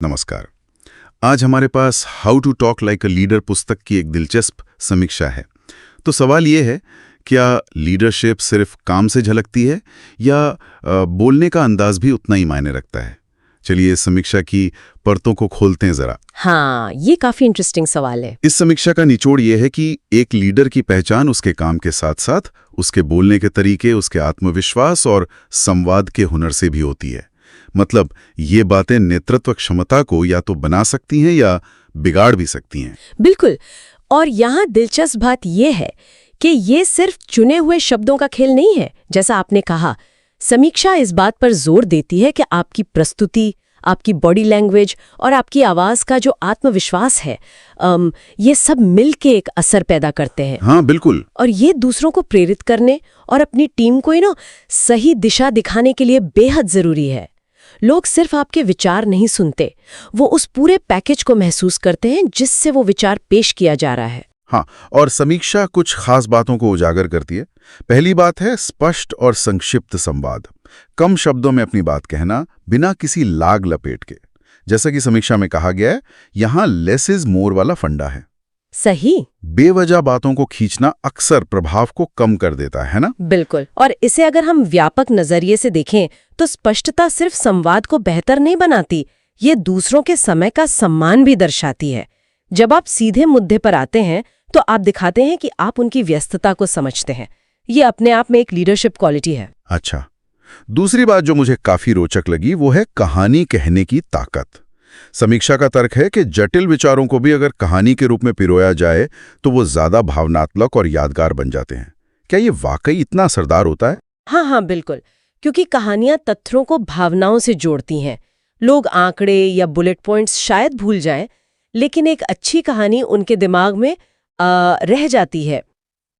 नमस्कार। आज हमारे पास how to talk like a leader पुस्तक की एक दिलचस्प समीक्षा है। तो सवाल ये है, क्या लीडरशिप सिर्फ काम से झलकती है या बोलने का अंदाज भी उतना ही मायने रखता है? चलिए इस समीक्षा की परतों को खोलते हैं जरा। हाँ, ये काफी इंटरेस्टिंग सवाल है। इस समीक्षा का निचोड़ ये है कि एक लीडर की पहचान उसके काम के साथ साथ उसके बोलने के तरीके, उसके आत्मविश्वास और संवाद के हुनर से भी होती है। मतलब ये बातें नेतृत्व क्षमता को या तो बना सकती हैं या बिगाड़ भी सकती हैं। बिल्कुल। और यहाँ दिलचस्प बात यह है कि ये सिर्फ चुने हुए शब्दों का खेल नहीं है। जैसा आपने कहा, समीक्षा इस बात पर जोर देती है कि आपकी प्रस्तुति, आपकी बॉडी लैंग्वेज और आपकी आवाज का जो आत्मविश्वास है, ये सब मिलके एक असर पैदा करते हैं। हाँ बिल्कुल। और ये दूसरों को प्रेरित करने और अपनी टीम को सही दिशा दिखाने के लिए बेहद जरूरी है। लोग सिर्फ आपके विचार नहीं सुनते, वो उस पूरे पैकेज को महसूस करते हैं जिससे वो विचार पेश किया जा रहा है। हाँ, और समीक्षा कुछ खास बातों को उजागर करती है। पहली बात है स्पष्ट और संक्षिप्त संवाद। कम शब्दों में अपनी बात कहना, बिना किसी लाग लपेट के। जैसा कि समीक्षा में कहा गया है, यहाँ लेस इज मोर वाला फंडा है। सही। बेवजह बातों को खींचना अक्सर प्रभाव को कम कर देता है ना? बिल्कुल। और इसे अगर हम व्यापक नजरिए से देखें तो स्पष्टता सिर्फ संवाद को बेहतर नहीं बनाती, ये दूसरों के समय का सम्मान भी दर्शाती है। जब आप सीधे मुद्दे पर आते हैं तो आप दिखाते हैं कि आप उनकी व्यस्तता को समझते हैं। ये अपने आप में एक लीडरशिप क्वालिटी है। अच्छा, दूसरी बात जो मुझे काफी रोचक लगी वो है कहानी कहने की ताकत। समीक्षा का तर्क है कि जटिल विचारों को भी अगर कहानी के रूप में पिरोया जाए तो वो ज्यादा भावनात्मक और यादगार बन जाते हैं। क्या ये वाकई इतना असरदार होता है? हाँ, बिल्कुल। क्योंकि कहानियां तथ्यों को भावनाओं से जोड़ती हैं। लोग आंकड़े या बुलेट पॉइंट्स शायद भूल जाएं, लेकिन एक अच्छी कहानी उनके दिमाग में रह जाती है।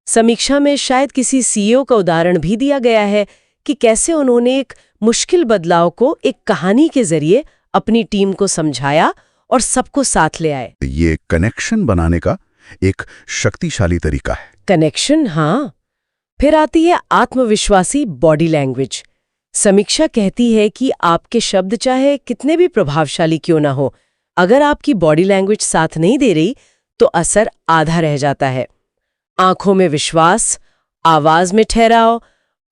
समीक्षा में शायद किसी सीईओ का उदाहरण भी दिया गया है कि कैसे उन्होंने एक मुश्किल बदलाव को एक कहानी के जरिए अपनी टीम को समझाया और सबको साथ ले आए। ये कनेक्शन बनाने का एक शक्तिशाली तरीका है। कनेक्शन, हाँ। फिर आती है आत्मविश्वासी बॉडी लैंग्वेज। समीक्षा कहती है कि आपके शब्द चाहे कितने भी प्रभावशाली क्यों ना हो, अगर आपकी बॉडी लैंग्वेज साथ नहीं दे रही तो असर आधा रह जाता है। आंखों में विश्वास, आवाज में ठहराव,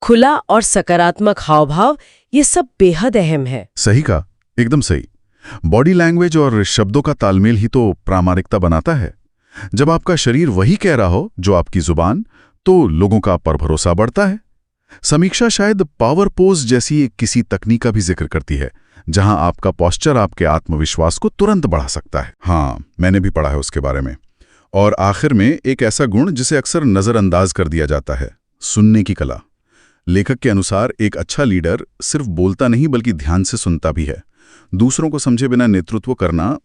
खुला और सकारात्मक हावभाव, ये सब बेहद अहम है। सही कहा, एकदम सही। बॉडी लैंग्वेज और शब्दों का तालमेल ही तो प्रामाणिकता बनाता है। जब आपका शरीर वही कह रहा हो जो आपकी जुबान, तो लोगों का पर भरोसा बढ़ता है। समीक्षा शायद पावर पोज जैसी किसी तकनीक का भी जिक्र करती है, जहां आपका पोस्चर आपके आत्मविश्वास को तुरंत बढ़ा सकता है। हाँ, मैंने भी पढ़ा है उसके बारे में। और आखिर में एक ऐसा गुण जिसे अक्सर नजरअंदाज कर दिया जाता है, सुनने की कला। लेखक के अनुसार एक अच्छा लीडर सिर्फ बोलता नहीं बल्कि ध्यान से सुनता भी है। दूसरों को समझे बिना नेतृत्व करना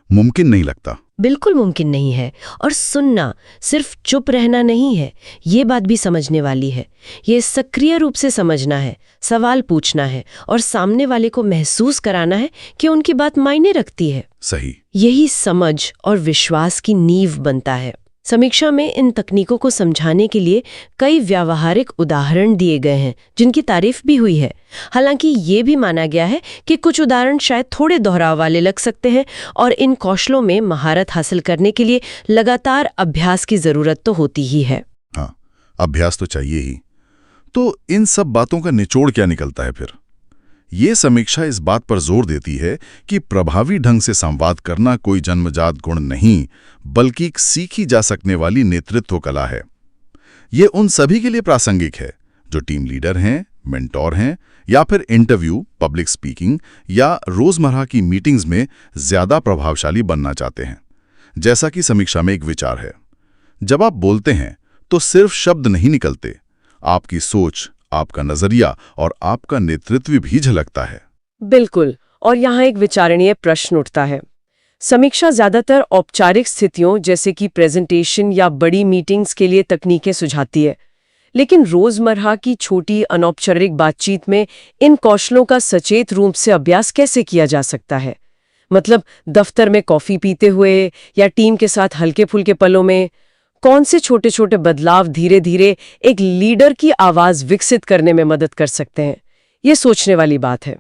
मुमकिन नहीं लगता। बिल्कुल मुमकिन नहीं है। और सुनना सिर्फ चुप रहना नहीं है, ये बात भी समझने वाली है। ये सक्रिय रूप से समझना है, सवाल पूछना है और सामने वाले को महसूस कराना है कि उनकी बात मायने रखती है। सही। यही समझ और विश्वास की नींव बनता है। समीक्षा में इन तकनीकों को समझाने के लिए कई व्यावहारिक उदाहरण दिए गए हैं जिनकी तारीफ भी हुई है। हालांकि ये भी माना गया है कि कुछ उदाहरण शायद थोड़े दोहराव वाले लग सकते हैं और इन कौशलों में महारत हासिल करने के लिए लगातार अभ्यास की जरूरत तो होती ही है। हाँ, अभ्यास तो चाहिए ही। तो इन सब बातों का निचोड़ क्या निकलता है फिर? ये समीक्षा इस बात पर जोर देती है कि प्रभावी ढंग से संवाद करना कोई जन्मजात गुण नहीं, बल्कि एक सीखी जा सकने वाली नेतृत्व कला है। ये उन सभी के लिए प्रासंगिक है जो टीम लीडर हैं, मेंटोर हैं या फिर इंटरव्यू, पब्लिक स्पीकिंग या रोजमर्रा की मीटिंग्स में ज्यादा प्रभावशाली बनना चाहते हैं। जैसा कि समीक्षा में एक विचार है, जब आप बोलते हैं तो सिर्फ शब्द नहीं निकलते, आपकी सोच, आपका नजरिया और आपका नेतृत्व भी झलकता है। बिल्कुल। और यहाँ एक विचारणीय प्रश्न उठता है। समीक्षा ज्यादातर औपचारिक स्थितियों जैसे कि प्रेजेंटेशन या बड़ी मीटिंग्स के लिए तकनीकें सुझाती है, लेकिन रोजमर्रा की छोटी अनौपचारिक बातचीत में इन कौशलों का सचेत रूप से अभ्यास कैसे किया जा सकता है? मतलब दफ्तर में कॉफी पीते हुए या टीम के साथ हल्के फुल्के पलों में कौन से छोटे छोटे बदलाव धीरे धीरे एक लीडर की आवाज विकसित करने में मदद कर सकते हैं? ये सोचने वाली बात है।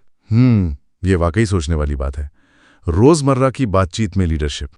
ये वाकई सोचने वाली बात है। रोजमर्रा की बातचीत में लीडरशिप।